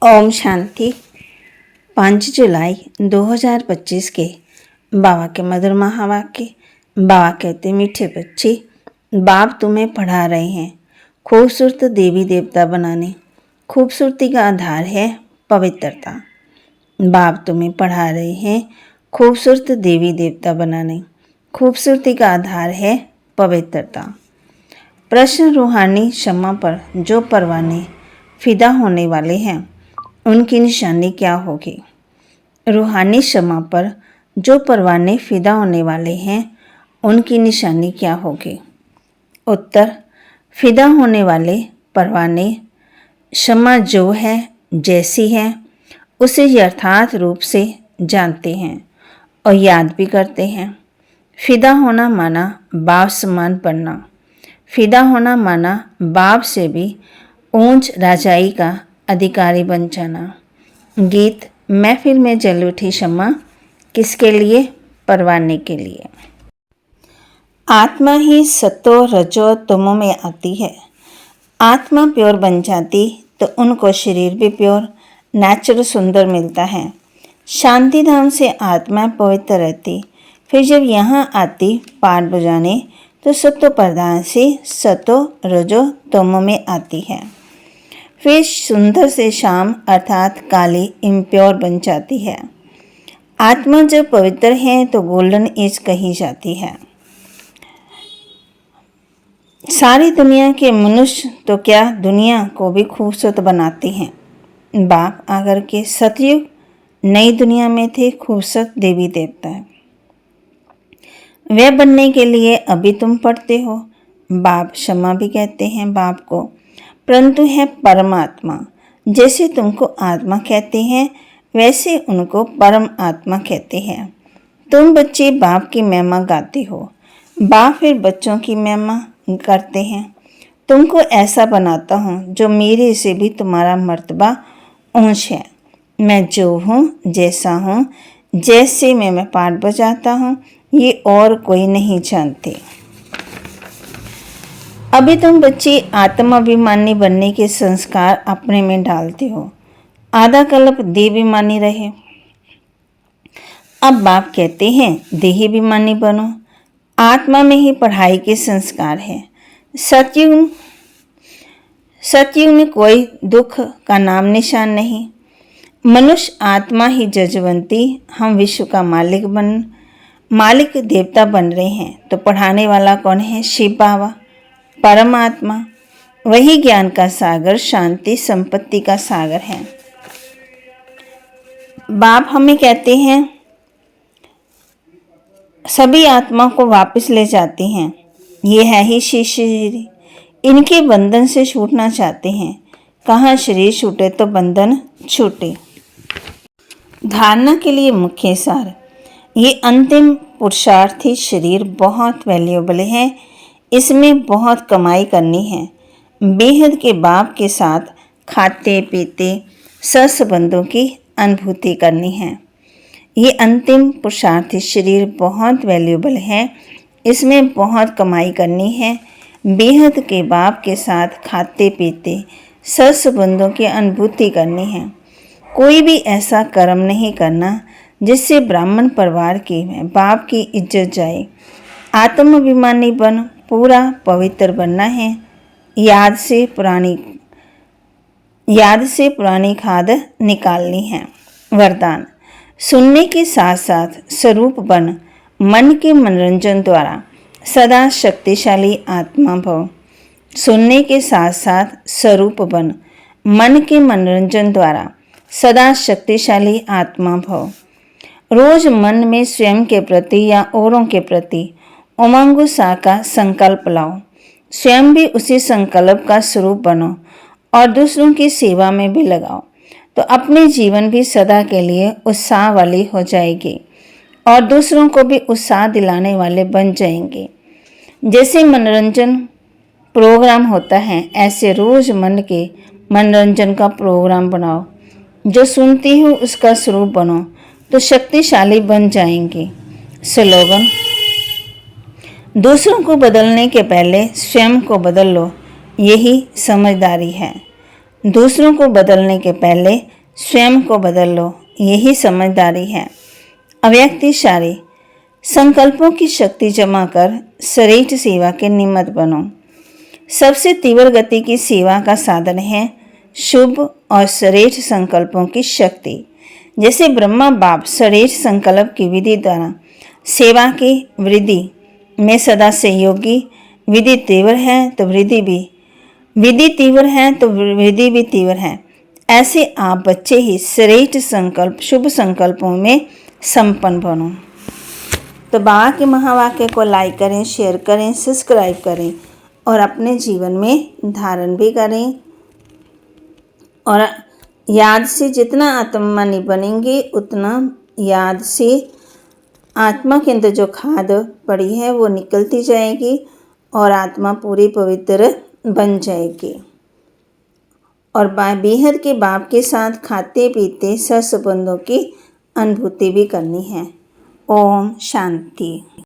ओम शांति। 5 जुलाई 2025 के बाबा के मधुर महावाक्य। बाबा कहते, मीठे बच्चे, बाप तुम्हें पढ़ा रहे हैं खूबसूरत देवी देवता बनाने। खूबसूरती का आधार है पवित्रता। बाप तुम्हें पढ़ा रहे हैं खूबसूरत देवी देवता बनाने। खूबसूरती का आधार है पवित्रता। प्रश्न, रूहानी शम्मा पर जो परवाने फिदा होने वाले हैं उनकी निशानी क्या होगी? रूहानी शम्मा पर जो परवाने फिदा होने वाले हैं उनकी निशानी क्या होगी? उत्तर, फिदा होने वाले परवाने शम्मा जो है, जैसी है, उसे यथार्थ रूप से जानते हैं और याद भी करते हैं। फिदा होना माना बाप समान बनना। फिदा होना माना बाप से भी ऊंच राजाई का अधिकारी बन जाना। गीत, महफिल में जल उठी शम्मा, किसके लिए? परवाने के लिए। आत्मा ही सतो रजो तमो में आती है। आत्मा प्योर बन जाती तो उनको शरीर भी प्योर नेचुरल सुंदर मिलता है। शांति धाम से आत्मा पवित्र रहती, फिर जब यहाँ आती पाठ बजाने तो सतो प्रधान से सतो रजो तमो में आती है। फिर सुंदर से शाम अर्थात काली इम्प्योर बन जाती है। आत्मा जब पवित्र है तो गोल्डन एज कही जाती है। सारी दुनिया के मनुष्य तो क्या दुनिया को भी खूबसूरत बनाते हैं। बाप आकर के सतयुग नई दुनिया में थे खूबसूरत देवी देवता। वह बनने के लिए अभी तुम पढ़ते हो। बाप क्षमा भी कहते हैं बाप को, परंतु है परमात्मा। जैसे तुमको आत्मा कहते हैं वैसे उनको परम आत्मा कहते हैं। तुम बच्चे बाप की महिमा गाते हो, बाप फिर बच्चों की महिमा करते हैं। तुमको ऐसा बनाता हूँ जो मेरे से भी तुम्हारा मर्तबा ऊंच है। मैं जो हूँ, जैसा हूँ, जैसे मैं पाठ बजाता हूँ, ये और कोई नहीं जानते। अभी तुम बच्चे आत्माभिमानी बनने के संस्कार अपने में डालते हो। आधा कल्प देहाभिमानी रहे। अब बाप कहते हैं देहाभिमानी बनो। आत्मा में ही पढ़ाई के संस्कार है। सतयुग में कोई दुख का नाम निशान नहीं। मनुष्य आत्मा ही जजवंती। हम विश्व का मालिक देवता बन रहे हैं तो पढ़ाने वाला कौन है? शिव बाबा, परमात्मा। वही ज्ञान का सागर, शांति संपत्ति का सागर है। बाप हमें कहते हैं सभी आत्मा को वापस ले जाते हैं। ये है ही शिष्य, इनके बंधन से छूटना चाहते हैं। कहाँ शरीर छूटे तो बंधन छूटे। धारणा के लिए मुख्य सार, ये अंतिम पुरुषार्थी शरीर बहुत वैल्यूएबल है। इसमें बहुत कमाई करनी है। बेहद के बाप के साथ खाते पीते सत्संबंधों की अनुभूति करनी है। ये अंतिम पुरुषार्थी शरीर बहुत वैल्यूएबल है। इसमें बहुत कमाई करनी है। बेहद के बाप के साथ खाते पीते सत्संबंधों की अनुभूति करनी है। कोई भी ऐसा कर्म नहीं करना जिससे ब्राह्मण परिवार के बाप की इज्जत जाए। आत्माभिमानी बन पूरा पवित्र बनना है। याद से पुरानी खाद निकालनी है। वरदान, सुनने के साथ साथ स्वरूप बन मन के मनोरंजन द्वारा सदा शक्तिशाली आत्मा भव। सुनने के साथ साथ स्वरूप बन मन के मनोरंजन द्वारा सदा शक्तिशाली आत्मा भव। रोज मन में स्वयं के प्रति या औरों के प्रति उमंग उत्साह का संकल्प लाओ। स्वयं भी उसी संकल्प का स्वरूप बनो और दूसरों की सेवा में भी लगाओ तो अपने जीवन भी सदा के लिए उत्साह वाली हो जाएगी और दूसरों को भी उत्साह दिलाने वाले बन जाएंगे। जैसे मनोरंजन प्रोग्राम होता है ऐसे रोज मन के मनोरंजन का प्रोग्राम बनाओ। जो सुनती हो उसका स्वरूप बनो तो शक्तिशाली बन जाएंगे। स्लोगन, दूसरों को बदलने के पहले स्वयं को बदल लो, यही समझदारी है। दूसरों को बदलने के पहले स्वयं को बदल लो, यही समझदारी है। अव्यक्तिशाली संकल्पों की शक्ति जमा कर श्रेष्ठ सेवा के निमित्त बनो। सबसे तीव्र गति की सेवा का साधन है शुभ और श्रेष्ठ संकल्पों की शक्ति। जैसे ब्रह्मा बाप श्रेष्ठ संकल्प की विधि द्वारा सेवा की वृद्धि में सदा सहयोगी, विधि तीव्र है तो वृद्धि भी तीव्र है। ऐसे आप बच्चे ही श्रेष्ठ संकल्प शुभ संकल्पों में संपन्न बनो। तो बाबा के महावाक्य को लाइक करें, शेयर करें, सब्सक्राइब करें और अपने जीवन में धारण भी करें। और याद से जितना आत्मनि बनेंगे उतना याद से आत्मा के अंदर जो खाद पड़ी है वो निकलती जाएगी और आत्मा पूरी पवित्र बन जाएगी। और बेहद के बाप के साथ खाते पीते सहसंबंधों की अनुभूति भी करनी है। ओम शांति।